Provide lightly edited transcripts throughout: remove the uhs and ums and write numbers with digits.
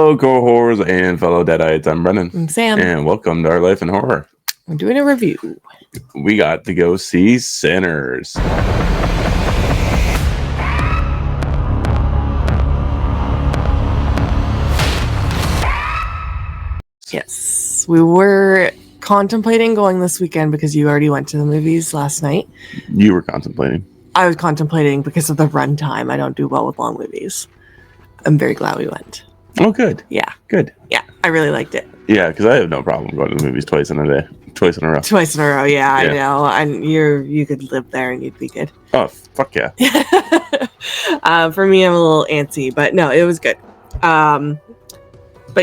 Hello, co-horrors and fellow Deadites. I'm Brennan. I'm Sam. And welcome to Our Life in Horror. We're doing a review. We got to go see Sinners. Yes, we were contemplating going this weekend because you already went to the movies last night. You were contemplating. I was contemplating because of the runtime. I don't do well with long movies. I'm very glad we went. Oh, good. Yeah. Good. Yeah, I really liked it. Yeah, because I have no problem going to the movies twice in a row. Twice in a row, yeah. I know. And you could live there and you'd be good. Oh, fuck yeah. For me, I'm a little antsy, but no, it was good. But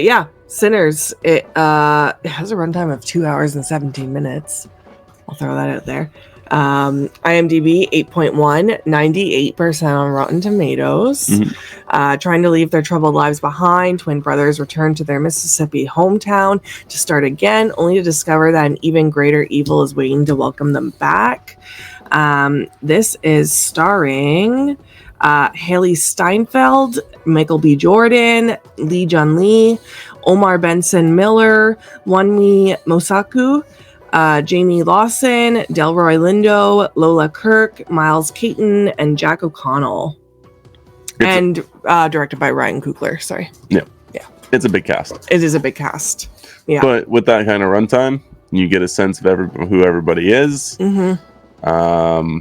yeah, Sinners, it has a runtime of 2 hours and 17 minutes. I'll throw that out there. IMDb 8.1, 98% on Rotten Tomatoes. Mm-hmm. Trying to leave their troubled lives behind, twin brothers return to their Mississippi hometown to start again, only to discover that an even greater evil is waiting to welcome them back. This is starring Haley Steinfeld, Michael B. Jordan, Lee Jun Lee, Omar Benson Miller, Wunmi Mosaku, Jamie Lawson, Delroy Lindo, Lola Kirk, Miles Caton, and Jack O'Connell. Directed by Ryan Coogler. Sorry. Yeah. It's a big cast. It is a big cast. Yeah. But with that kind of runtime, you get a sense of who everybody is. Mm-hmm.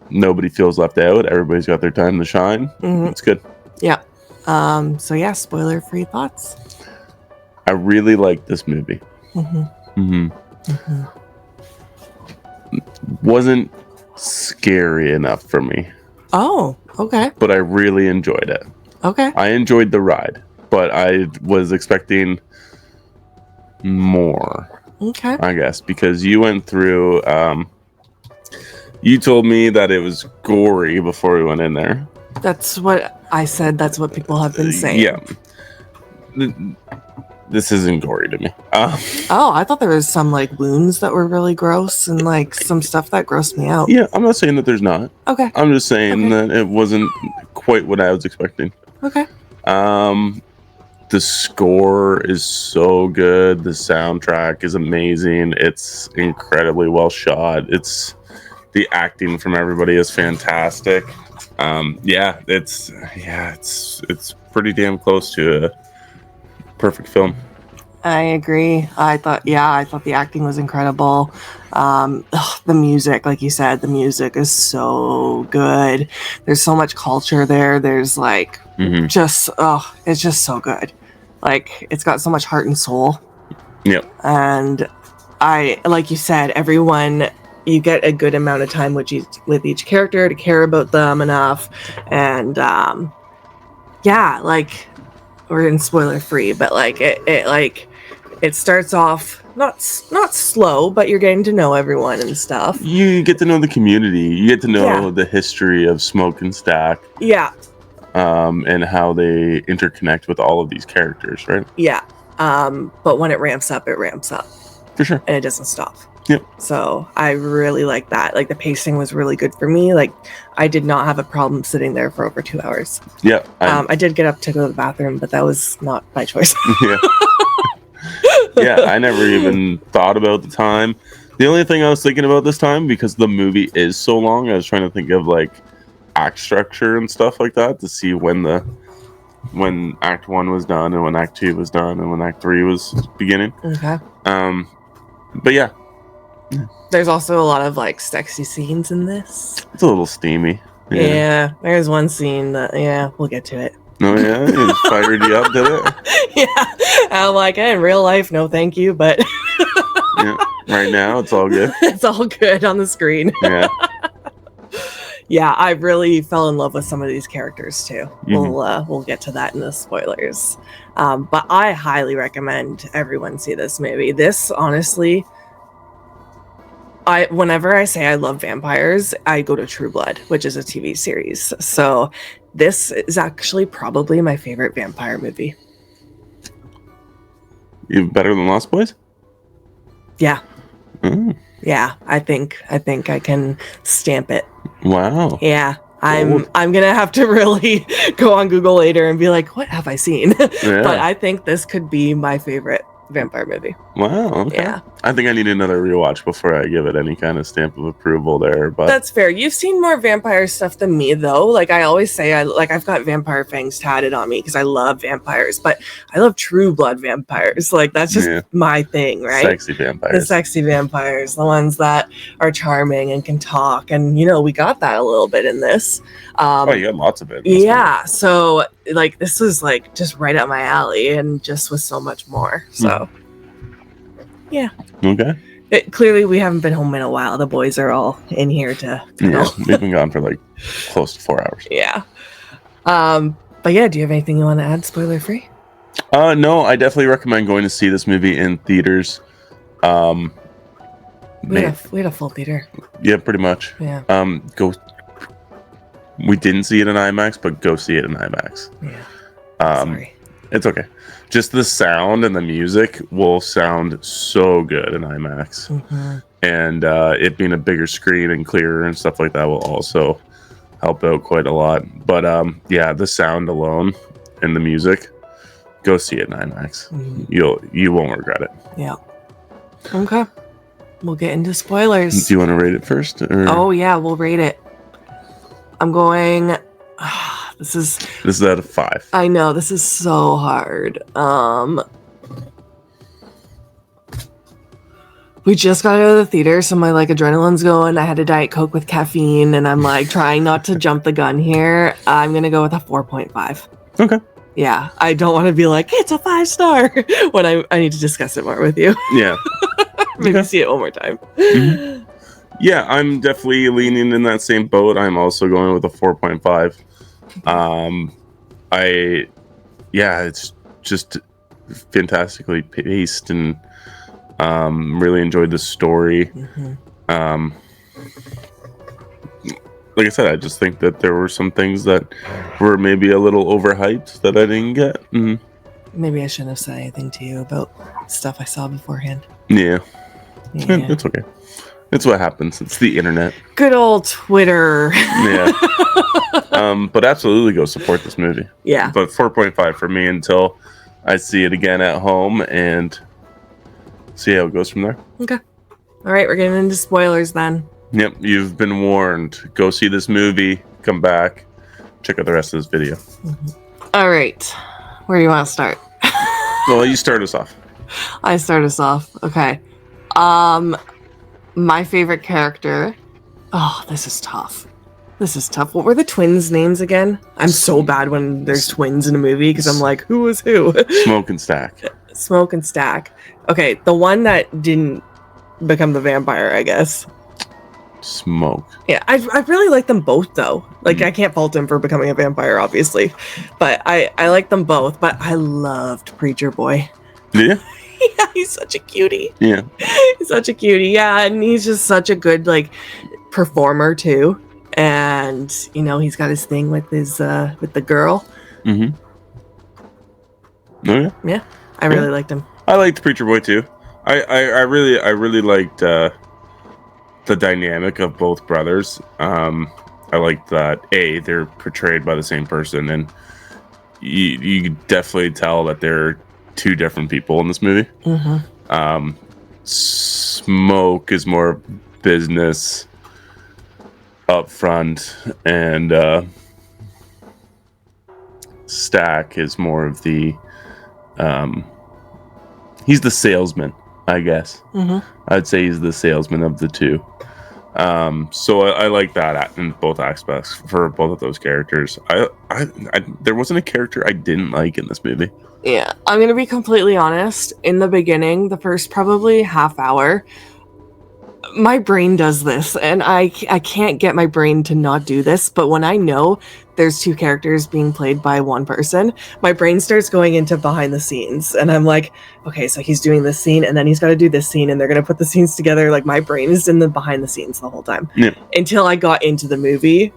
Nobody feels left out. Everybody's got their time to shine. Mm-hmm. It's good. Yeah. So yeah, spoiler-free thoughts. I really like this movie. Mm-hmm. Mm-hmm. Mm-hmm. Wasn't scary enough for me. Oh, okay. But I really enjoyed it. Okay. I enjoyed the ride, but I was expecting more. Okay. I guess because you went through. You told me that it was gory before we went in there. That's what I said. That's what people have been saying. Yeah. This isn't gory to me. Oh, I thought there was some like wounds that were really gross and like some stuff that grossed me out. Yeah, I'm not saying that there's not. Okay. I'm just saying that it wasn't quite what I was expecting. Okay. The score is so good. The soundtrack is amazing. It's incredibly well shot. The acting from everybody is fantastic. It's pretty damn close to a perfect film. I agree. I thought the acting was incredible. The music, like you said, the music is so good. There's so much culture there. There's like it's just so good. Like it's got so much heart and soul. Yep. And like you said, everyone, you get a good amount of time with each character to care about them enough. And like we're in spoiler free, but like it starts off not slow, but you're getting to know everyone and stuff. You get to know the community. You get to know the history of Smoke and Stack. Yeah. And how they interconnect with all of these characters, right? Yeah. But when it ramps up, for sure, and it doesn't stop. Yep. So I really like that. Like the pacing was really good for me. Like I did not have a problem sitting there for over 2 hours. Yeah. I did get up to go to the bathroom, but that was not by choice. Yeah. Yeah. I never even thought about the time. The only thing I was thinking about this time, because the movie is so long, I was trying to think of like act structure and stuff like that to see when Act 1 was done and when Act 2 was done and when Act 3 was beginning. Okay. But yeah. There's also a lot of like sexy scenes in this. It's a little steamy. Yeah. There's one scene that we'll get to it. Oh yeah, it fired you up, did it? Yeah. I'm like, in real life, no thank you, but yeah. Right now it's all good. It's all good on the screen. Yeah. Yeah, I really fell in love with some of these characters too. Mm-hmm. We'll get to that in the spoilers. But I highly recommend everyone see this movie. This, honestly, whenever I say I love vampires, I go to True Blood, which is a TV series. So this is actually probably my favorite vampire movie. You better than Lost Boys? Yeah. Mm. Yeah, I think I can stamp it. Wow. Yeah. Gold. I'm gonna have to really go on Google later and be like, what have I seen? Yeah. But I think this could be my favorite vampire movie. Wow. Okay. Yeah. I think I need another rewatch before I give it any kind of stamp of approval there. But That's fair. You've seen more vampire stuff than me, though. Like I always say, I've got vampire fangs tatted on me because I love vampires, but I love true blood vampires. Like that's just my thing, right? Sexy vampires. The sexy vampires, the ones that are charming and can talk, and we got that a little bit in this. Oh, you got lots of it. Yeah. So like this was like just right up my alley, and just with so much more. So. Yeah. Okay. Clearly, we haven't been home in a while. The boys are all in here to. Yeah, we've been gone for like close to 4 hours. Yeah. But yeah, do you have anything you want to add, spoiler free? No, I definitely recommend going to see this movie in theaters. We had a full theater. Yeah, pretty much. Yeah. Go. We didn't see it in IMAX, but go see it in IMAX. Yeah. Sorry. It's okay. Just the sound and the music will sound so good in IMAX. Mm-hmm. And it being a bigger screen and clearer and stuff like that will also help out quite a lot. But yeah, the sound alone and the music, go see it in IMAX. Mm-hmm. You won't regret it. Yeah. Okay. We'll get into spoilers. Do you want to rate it first? Or? Oh yeah, we'll rate it. I'm going. This is out of 5. I know this is so hard. We just got out of the theater, so my adrenaline's going. I had a Diet Coke with caffeine, and I'm trying not to jump the gun here. I'm gonna go with a 4.5. Okay. Yeah, I don't want to be like it's a 5-star when I need to discuss it more with you. Yeah. Maybe see it one more time. Mm-hmm. Yeah, I'm definitely leaning in that same boat. I'm also going with a 4.5. It's just fantastically paced, and really enjoyed the story. Mm-hmm. Like I said, I just think that there were some things that were maybe a little overhyped that I didn't get. Mm-hmm. Maybe I shouldn't have said anything to you about stuff I saw beforehand. Yeah. It's okay. It's what happens. It's the internet. Good old Twitter. Yeah. But absolutely go support this movie. Yeah. But 4.5 for me until I see it again at home and see how it goes from there. Okay. All right, we're getting into spoilers then. Yep, you've been warned. Go see this movie, come back, check out the rest of this video. Mm-hmm. All right. Where do you want to start? Well, you start us off. I start us off. Okay. My favorite character. Oh, this is tough. What were the twins' names again? I'm so bad when there's twins in a movie because I'm like, who was who? Smoke and Stack. Smoke and Stack. Okay, the one that didn't become the vampire, I guess. Smoke. Yeah, I really like them both though. I can't fault him for becoming a vampire, obviously, but I like them both. But I loved Preacher Boy. Yeah. Yeah, he's such a cutie. Yeah. He's such a cutie. Yeah, and he's just such a good performer too. And he's got his thing with his with the girl. Mm-hmm. Oh, yeah. Yeah, I really liked him. I liked Preacher Boy too. I really liked the dynamic of both brothers. I liked that they're portrayed by the same person, and you definitely tell that they're two different people in this movie. Mm-hmm. Smoke is more business up front, and Stack is more of the he's the salesman, I guess. Mm-hmm. I'd say he's the salesman of the two. So I like that in both aspects for both of those characters. I there wasn't a character I didn't like in this movie. Yeah, I'm gonna be completely honest. In the beginning, the first probably half hour, my brain does this, and I can't get my brain to not do this. But when I know there's two characters being played by one person, my brain starts going into behind the scenes, and I'm like, okay, so he's doing this scene, and then he's got to do this scene, and they're gonna put the scenes together. My brain is in the behind the scenes the whole time. Yeah. Until I got into the movie,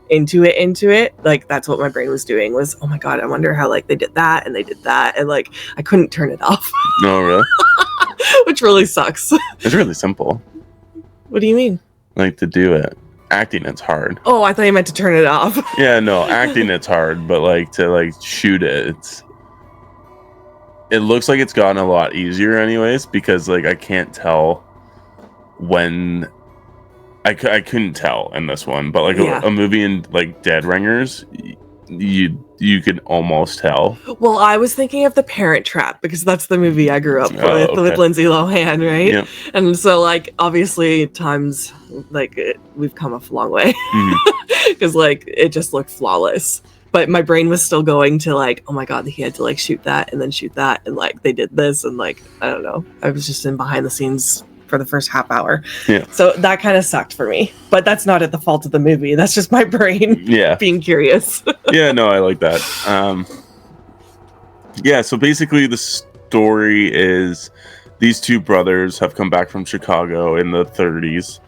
into it, that's what my brain was doing. Was, oh my god, I wonder how they did that and they did that, and I couldn't turn it off. No, really? Which really sucks. It's really simple. What do you mean? To do it. acting it's hard. Oh, I thought you meant to turn it off. Yeah, no, acting it's hard, but like to like shoot it looks like it's gotten a lot easier anyways, because like I can't tell when I couldn't tell in this one, but like Yeah. a movie in like Dead Ringers, you can almost tell. Well, I was thinking of The Parent Trap because that's the movie I grew up with okay. Lindsay Lohan, right? Yep. And so, like, obviously, times like we've come a long way because like it just looked flawless. But my brain was still going to like, oh my god, he had to like shoot that and then shoot that, and like they did this, and like I don't know, I was just in behind the scenes for the first half hour. Yeah. So that kind of sucked for me. But that's not at the fault of the movie. That's just my brain Yeah. being curious. Yeah, no, I like that. Yeah, so basically the story is these two brothers have come back from Chicago in the 30s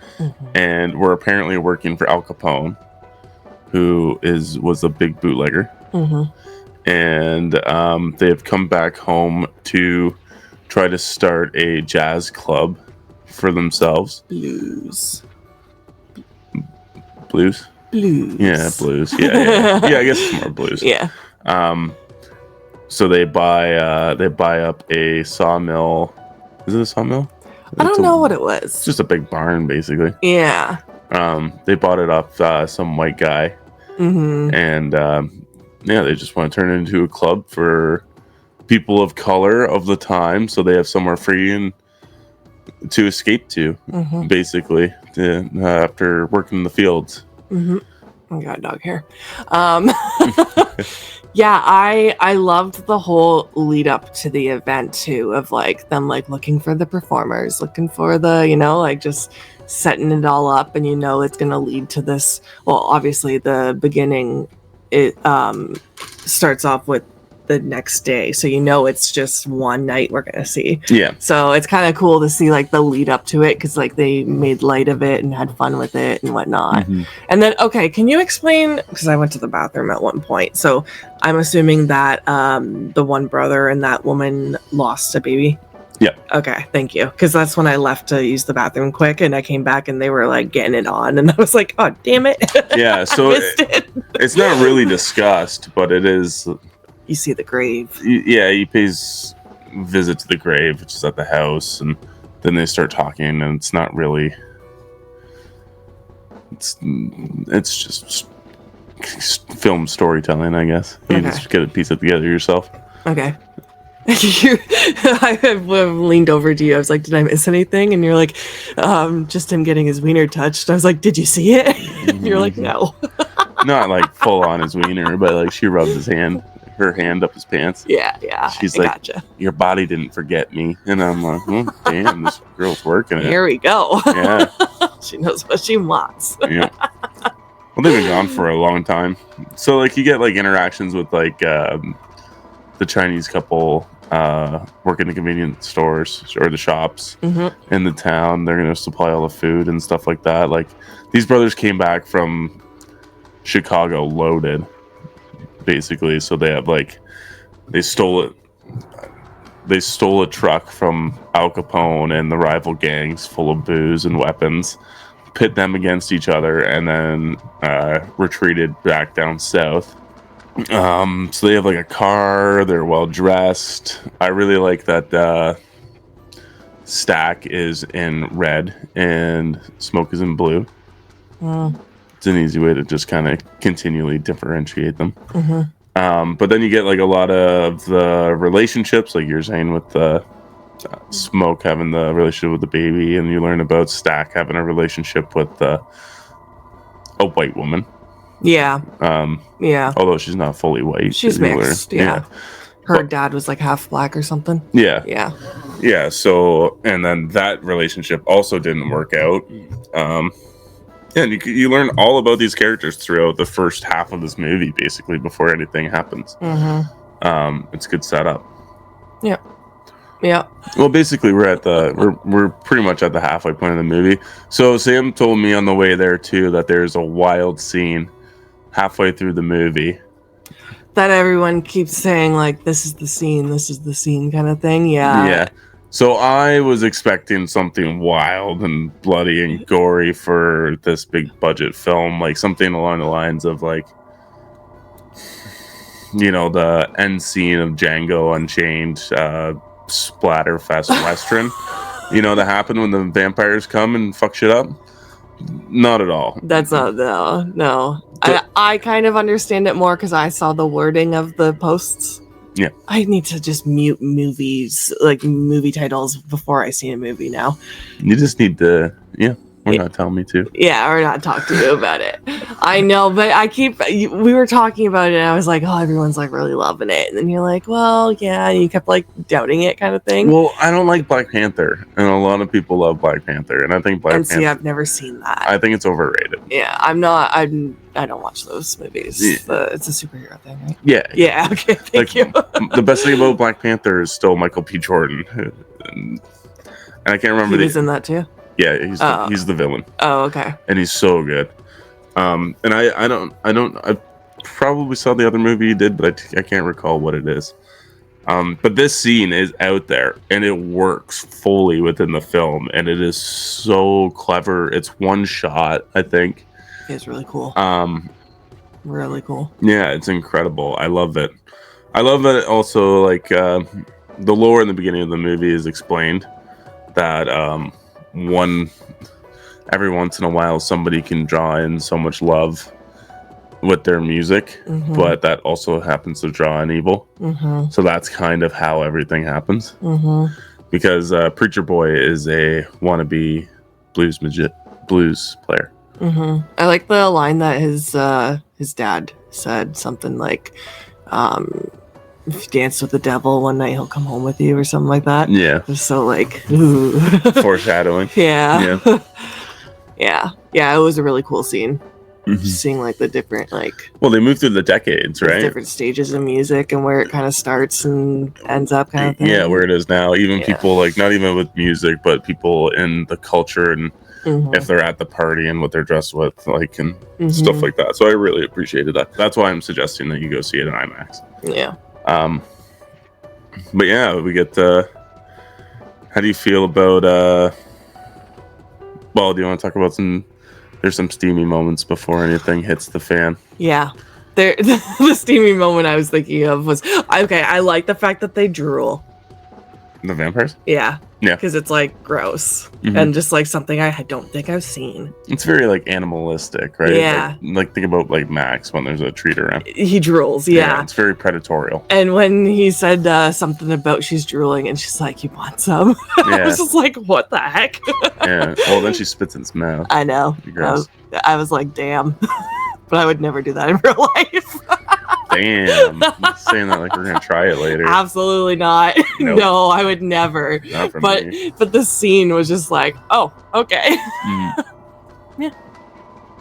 and were apparently working for Al Capone, who was a big bootlegger. And they have come back home to try to start a jazz club for themselves. Blues. Yeah, blues. Yeah. I guess it's more blues. Yeah. So they buy up a sawmill. Is it a sawmill? I don't know what it It's was. just a big barn, basically. Yeah. They bought it off some white guy, and yeah, they just want to turn it into a club for people of color of the time, so they have somewhere free and to escape to, basically, after working in the fields. I got dog hair. Yeah, I loved the whole lead up to the event too, of like them like looking for the performers, looking for the, you know, like just setting it all up, and you know it's gonna lead to this. Well, obviously the beginning, it starts off with the next day, so you know it's just one night we're gonna see. Yeah. So it's kind of cool to see like the lead up to it, because like they made light of it and had fun with it and whatnot. And then, okay, can you explain, because I went to the bathroom at one point, so I'm assuming that the one brother and that woman lost a baby. Yeah. Okay, thank you, because that's when I left to use the bathroom quick, and I came back and they were like getting it on, and I was like, oh damn it. Yeah, so it's not really discussed, but it is. You see the grave. Yeah, he pays visit to the grave, which is at the house, and then they start talking, and it's not really. It's just film storytelling, I guess. You just get to piece it together yourself. Okay. I have leaned over to you. I was like, did I miss anything? And you're like, just him getting his wiener touched. I was like, did you see it? And you're like, no. Not like full on his wiener, but like she rubbed her hand up his pants. Yeah. She's I like, gotcha. Your body didn't forget me. And I'm like, oh, damn, this girl's working it. Here we go. Yeah. She knows what she wants. Yeah. Well, they've been gone for a long time. So like you get like interactions with like the Chinese couple working the convenience stores or the shops in the town. They're going to supply all the food and stuff like that. Like these brothers came back from Chicago loaded, basically. So they have like, they stole a truck from Al Capone and the rival gangs full of booze and weapons, pit them against each other, and then retreated back down south. So they have like a car, they're well dressed. I really like that Stack is in red and Smoke is in blue. It's an easy way to just kind of continually differentiate them. But then you get like a lot of the relationships, like you're saying with the Smoke having the relationship with the baby, and you learn about Stack having a relationship with a white woman. Yeah. Yeah. Although she's not fully white. She's mixed. Yeah. Her dad was like half black or something. Yeah. Yeah. Yeah. So, and then that relationship also didn't work out. Yeah, and you learn all about these characters throughout the first half of this movie, basically, before anything happens. It's a good setup. Yeah. Yeah. Well, basically, we're pretty much at the halfway point of the movie. So Sam told me on the way there too that there's a wild scene halfway through the movie That everyone keeps saying like, this is the scene kind of thing. Yeah. Yeah. So I was expecting something wild and bloody and gory for this big budget film, like something along the lines of like, you know, the end scene of Django Unchained, Splatterfest Western, you know, that happened when the vampires come and fuck shit up. Not at all. That's not no. But- I kind of understand it more because I saw the wording of the posts. Yeah. I need to just mute movies, like movie titles, before I see a movie now. You just need to, or not tell me to. Yeah, or not talk to you about it. I know, but we were talking about it and I was like, oh, everyone's like really loving it. And then you're like, well, yeah, and you kept like doubting it kind of thing. Well, I don't like Black Panther, and a lot of people love Black Panther, and I think Black Panther. I've never seen that. I think it's overrated. Yeah, I don't watch those movies. Yeah. It's a superhero thing, right? Yeah. Yeah, okay, thank you. The best thing about Black Panther is still Michael P. Jordan, and I can't remember. He was in that too? Yeah, he's the villain. Oh, okay. And he's so good. And I probably saw the other movie you did, but I can't recall what it is. But this scene is out there and it works fully within the film, and it is so clever. It's one shot, I think. It's really cool. Really cool. Yeah, it's incredible. I love it. I love that also, like, the lore in the beginning of the movie is explained that every once in a while somebody can draw in so much love with their music, Mhm. but that also happens to draw in evil. Mm-hmm. So that's kind of how everything happens. Mm-hmm. Because Preacher Boy is a wannabe blues player. Mm-hmm. I like the line that his dad said, something like, if you dance with the devil one night, he'll come home with you, or something like that. Yeah, It was so like, ooh. foreshadowing. Yeah. Yeah. Yeah, it was a really cool scene. Mhm. Seeing like the different Well, they move through the decades, right? different stages of music and where it kind of starts and ends up kind of thing. Yeah, where it is now. Even Yeah. people, like, not even with music, but people in the culture, and Mhm. if they're at the party and what they're dressed with, like, and Mhm. stuff like that. So I really appreciated that. That's why I'm suggesting that you go see it in IMAX. Yeah. But yeah, we get how do you feel about well, do you want to talk about there's some steamy moments before anything hits the fan? Yeah. There, the steamy moment I was thinking of was, okay, I like the fact that they drool. The vampires? Yeah. Yeah. Because it's like gross Mhm. and just like something I don't think I've seen. It's very like animalistic, right? Yeah. Like think about like Max when there's a treat around. He drools, yeah. It's very predatorial. And when he said something about she's drooling and she's like, you want some? I Yeah. was just like, what the heck? Yeah. Well, then she spits in his mouth. I know. Gross. I was like, damn. But I would never do that in real life. Damn. I'm saying that like we're gonna try it later. Absolutely not. Nope. No, I would never. Not for But me. but the scene was just like, oh, okay. Mm. Yeah.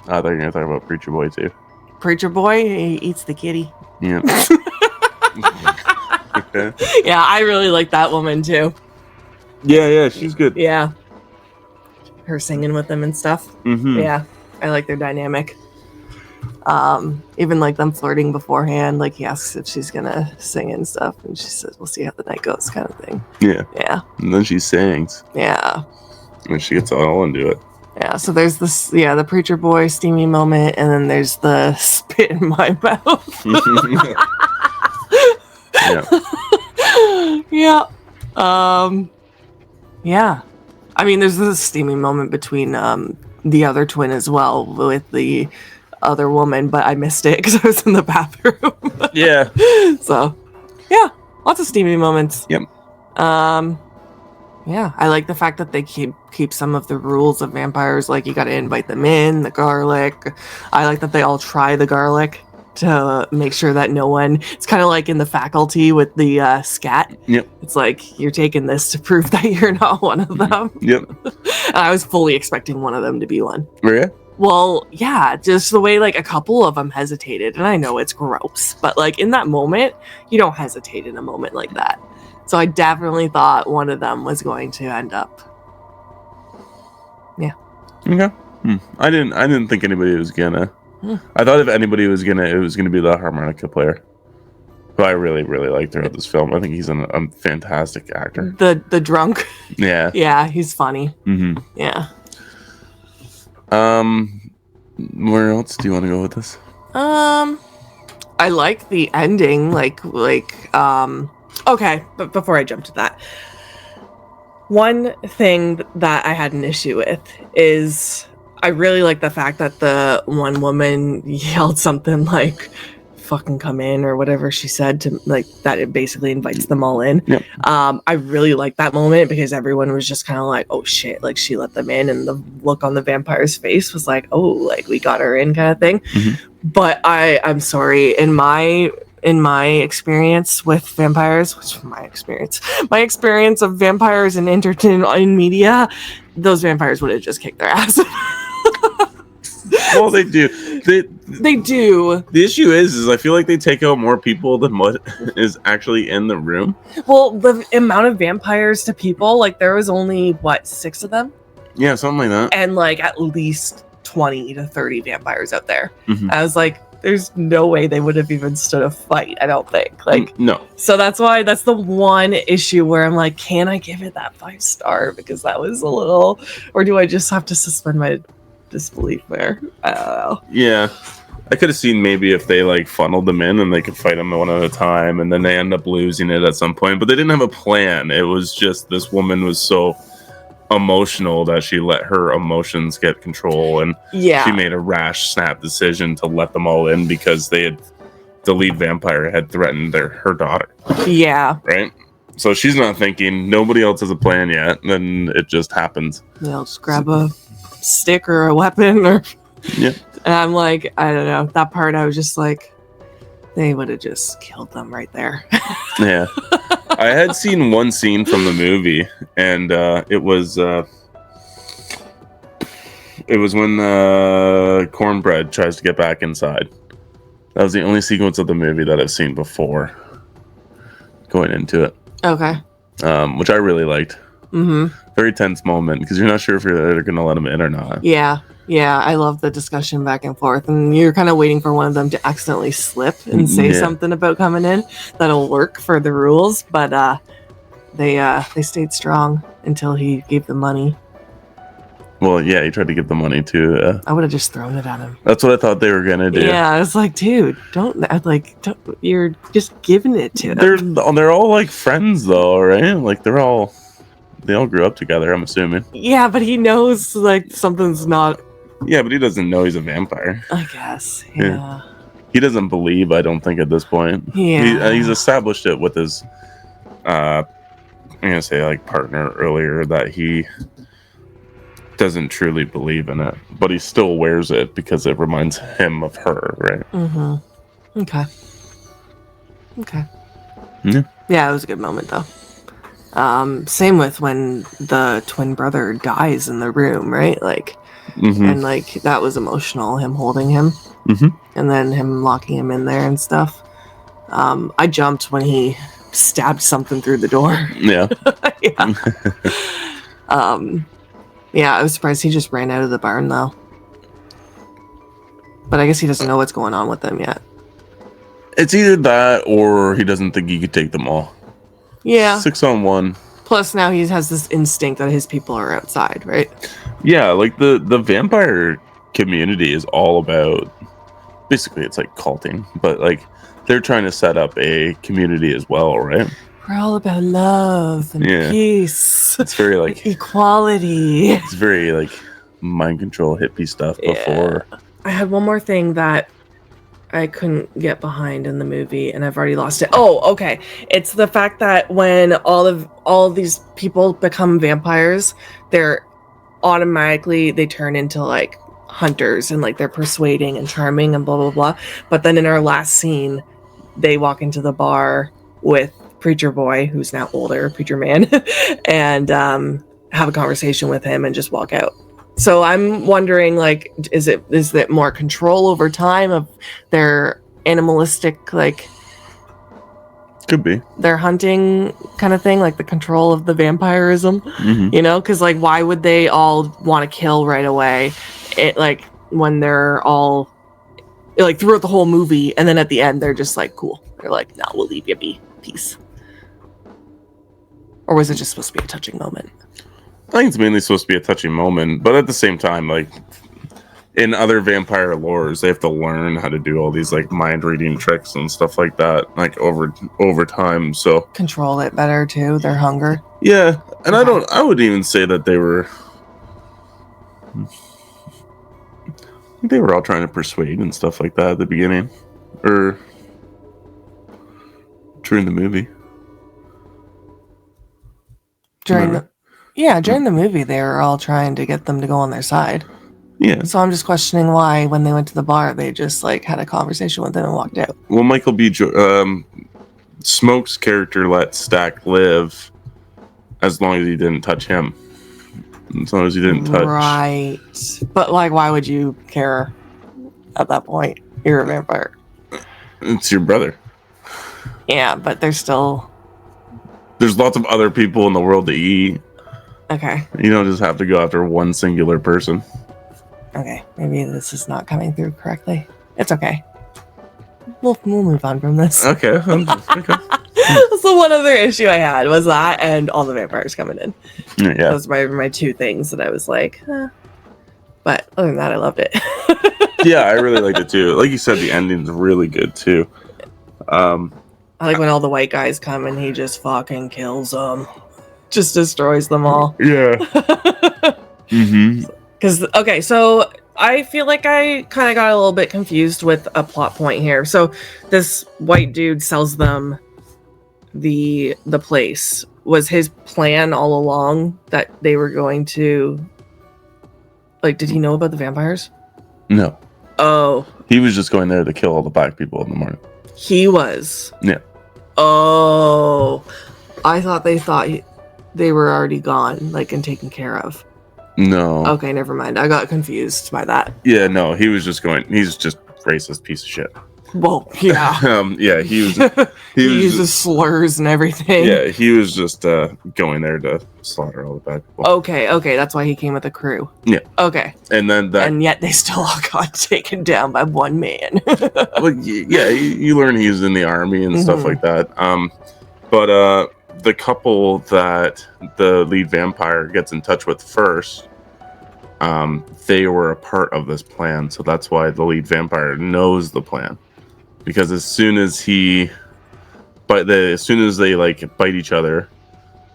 I thought you were gonna talk about Preacher Boy too. Preacher Boy, he eats the kitty. Yeah. Okay. Yeah, I really like that woman too. Yeah, she's good. Yeah. Her singing with them and stuff. Mm-hmm. Yeah. I like their dynamic. Even like them flirting beforehand, like he asks if she's gonna sing and stuff, and she says, we'll see how the night goes, kind of thing. Yeah. Yeah. And then she sings, Yeah. and she gets all into it. Yeah. So there's this, the Preacher Boy steamy moment, and then there's the spit in my mouth. Yeah. Yeah. Yeah. I mean, there's this steamy moment between the other twin as well with the other woman, but I missed it because I was in the bathroom. Yeah. So, yeah, lots of steamy moments. Yep. Yeah, I like the fact that they keep some of the rules of vampires, like you got to invite them in, the garlic. I like that they all try the garlic to make sure that no one. It's kind of like in The Faculty with the scat. Yep. It's like you're taking this to prove that you're not one of them. Yep. And I was fully expecting one of them to be one. Were you? Well, yeah, just the way like a couple of them hesitated, and I know it's gross, but like in that moment, you don't hesitate in a moment like that. So I definitely thought one of them was going to end up. Okay. I didn't think anybody was gonna. Hmm. I thought if anybody was gonna, it was gonna be the harmonica player. who I really, really like throughout this film. I think he's a fantastic actor. The drunk. Yeah. Yeah, he's funny. Mm-hmm. Yeah. Where else do you want to go with this? I like the ending. Okay, but before I jump to that, one thing that I had an issue with is I really like the fact that the one woman yelled something like fucking come in or whatever she said to like that it basically invites them all in. Yep. I really like that moment because everyone was just kind of like, oh shit, like she let them in, and the look on the vampire's face was like, oh, like we got her in kind of thing. Mm-hmm. But I'm sorry, in my experience with vampires, my experience of vampires and entertainment in media, those vampires would have just kicked their ass. Well, they do. They do. The issue is I feel like they take out more people than what is actually in the room. Well, the amount of vampires to people, like there was only 6 of them, Yeah, something like that. and like at least 20 to 30 vampires out there. Mhm. I was like, there's no way they would have even stood a fight. I don't think. Like, No. so that's the one issue where I'm like, can I give it that 5-star? Because that was a little, or do I just have to suspend my disbelief there? I don't know. Yeah. I could have seen maybe if they like funneled them in and they could fight them one at a time, and then they end up losing it at some point. But they didn't have a plan. It was just this woman was so emotional that she let her emotions get control, and Yeah. she made a rash snap decision to let them all in because the lead vampire had threatened her daughter, Yeah. right? So she's not thinking, nobody else has a plan yet, then it just happens. They'll just grab a stick or a weapon or Yeah. and I'm like, I don't know. That part I was just like, they would have just killed them right there. Yeah. I had seen one scene from the movie, and it was when Cornbread tries to get back inside. That was the only sequence of the movie that I've seen before going into it, Okay. which I really liked. Mm-hmm. Very tense moment because you're not sure if they're going to let him in or not. Yeah. Yeah. I love the discussion back and forth. And you're kind of waiting for one of them to accidentally slip and say Yeah. something about coming in that'll work for the rules. But they stayed strong until he gave them money. Well, yeah, he tried to give the money to. I would have just thrown it at him. That's what I thought they were going to do. Yeah. I was like, dude, don't, you're just giving it to them. They're all like friends though, right? Like they all grew up together, I'm assuming. Yeah, but he knows like something's not. Yeah, but he doesn't know he's a vampire. I guess. Yeah. Yeah. He doesn't believe, I don't think, at this point. Yeah. He's established it with his, I'm gonna say like partner earlier that he doesn't truly believe in it, but he still wears it because it reminds him of her, right? Mm-hmm. Okay. Okay. Yeah. Yeah, it was a good moment though. Same with when the twin brother dies in the room, right? Like, Mm-hmm. and like that was emotional. Him holding him, Mm-hmm. and then him locking him in there and stuff. I jumped when he stabbed something through the door. Yeah. Yeah. Yeah, I was surprised he just ran out of the barn though. But I guess he doesn't know what's going on with them yet. It's either that or he doesn't think he could take them all. Yeah. 6-on-1. Plus now he has this instinct that his people are outside, right? Yeah, like the vampire community is all about, basically it's like culting, but like they're trying to set up a community as well, right? We're all about love and Yeah. peace. It's very like Equality. it's very like mind control hippie stuff before. I had one more thing that I couldn't get behind in the movie, and I've already lost it. Oh, okay. It's the fact that when all of these people become vampires, they're automatically they turn into like hunters and like they're persuading and charming and blah blah blah. But then in our last scene, they walk into the bar with Preacher Boy, who's now older, Preacher Man, and have a conversation with him and just walk out. So I'm wondering, like, is it more control over time of their animalistic, like, Could be. their hunting kind of thing, like the control of the vampirism, Mhm. you know? Because, like, why would they all want to kill right away? When they're all, like, throughout the whole movie, and then at the end, they're just like, cool. They're like, no, we'll leave you be. Peace. Or was it just supposed to be a touching moment? I think it's mainly supposed to be a touching moment, but at the same time, like in other vampire lores, they have to learn how to do all these like mind reading tricks and stuff like that, like over time. So Control it better too, their hunger. yeah, and I would even say that they were all trying to persuade and stuff like that at the beginning, or during the movie. During the movie, they were all trying to get them to go on their side. Yeah. So I'm just questioning why, when they went to the bar, they just like had a conversation with them and walked out. Well, Michael B. Smoke's character let Stack live as long as he didn't touch him. As long as he didn't touch. Right. But like, why would you care at that point? You're a vampire. It's your brother. Yeah, but there's still... There's lots of other people in the world to eat. Okay. You don't just have to go after one singular person. Okay. Maybe this is not coming through correctly. It's okay. We'll move on from this. Okay. Okay. So one other issue I had was that and all the vampires coming in. Yeah. Those were my two things that I was like, But other than that, I loved it. Yeah, I really liked it too. Like you said, the ending's really good too. I like when all the white guys come and he just fucking kills them. Just destroys them all. Yeah. Mm-hmm. Because, okay, so I feel like I kind of got a little bit confused with a plot point here. So this white dude sells them the place. Was his plan all along that they were going to... Like, did he know about the vampires? No. Oh. He was just going there to kill all the black people in the morning. He was. Yeah. Oh. I thought they were already gone, like, and taken care of. No. Okay, never mind. I got confused by that. Yeah, no, he was just going. He's just racist piece of shit. Well, yeah. Yeah, he was. He uses slurs and everything. Yeah, he was just going there to slaughter all the bad people. Okay, that's why he came with a crew. Yeah. Okay. And then and yet they still all got taken down by one man. Well, yeah, you learn he's in the army and stuff like that. But the couple that the lead vampire gets in touch with first, they were a part of this plan, so that's why the lead vampire knows the plan. Because as soon as they like bite each other,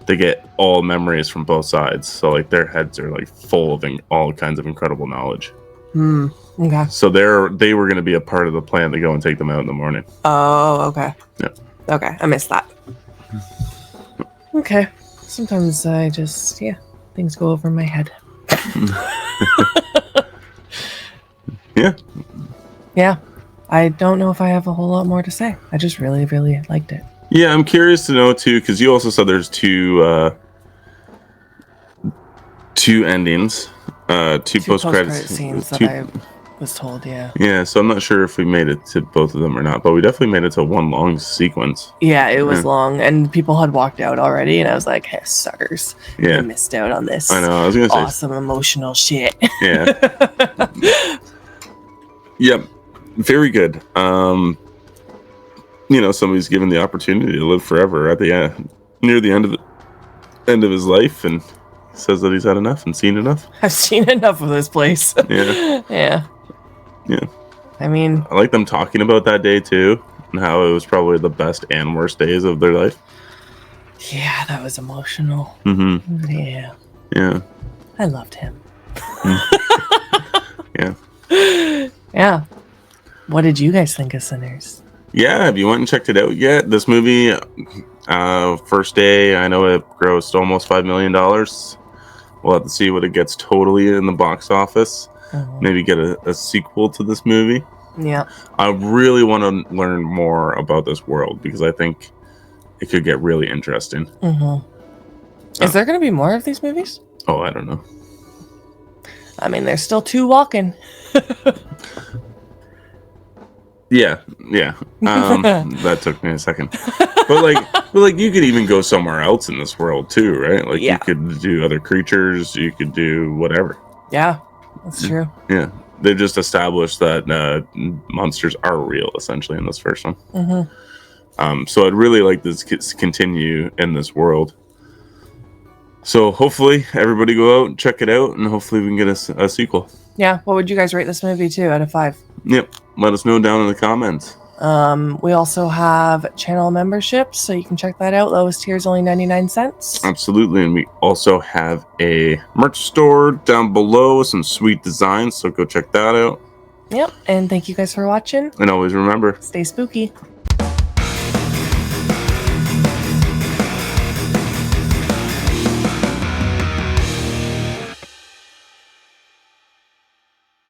they get all memories from both sides. So like their heads are like full of all kinds of incredible knowledge. Okay. So they were going to be a part of the plan to go and take them out in the morning. Oh, okay. Yeah. Okay, I missed that. Okay. Sometimes I just things go over my head. Yeah. Yeah. I don't know if I have a whole lot more to say. I just really, really liked it. Yeah, I'm curious to know too, because you also said there's two endings, two post-credit scenes that I was told. Yeah, so I'm not sure if we made it to both of them or not, but we definitely made it to one long sequence. Yeah, it was long, and people had walked out already, and I was like, hey, suckers. Yeah. I missed out on this. I know, I was going to say. Awesome emotional shit. Yeah. Yep. Very good. Somebody's given the opportunity to live forever at the end, near the end of his life, and says that he's had enough and seen enough. I've seen enough of this place. Yeah. Yeah. I mean, I like them talking about that day too, and how it was probably the best and worst days of their life. Yeah, that was emotional. Mm-hmm. Yeah. Yeah. I loved him. Yeah. Yeah. What did you guys think of Sinners? Yeah, have you went and checked it out yet? This movie, first day, I know it grossed almost $5 million. We'll have to see what it gets totally in the box office. Maybe get a sequel to this movie. Yeah. I really want to learn more about this world because I think it could get really interesting. Mm-hmm. Is there going to be more of these movies? Oh, I don't know. I mean, there's still 2 walking. Yeah. That took me a second. But like you could even go somewhere else in this world too, right? Like you could do other creatures, you could do whatever. Yeah, that's true. Yeah. They just established that monsters are real essentially in this first one. Mm-hmm. So I'd really like this to continue in this world. So hopefully everybody go out and check it out, and hopefully we can get a sequel. Yeah, what would you guys rate this movie to out of 5? Yep, let us know down in the comments. We also have channel memberships, so you can check that out. Lowest tier is only 99 cents. Absolutely, and we also have a merch store down below with some sweet designs, so go check that out. Yep, and thank you guys for watching. And always remember, Stay spooky.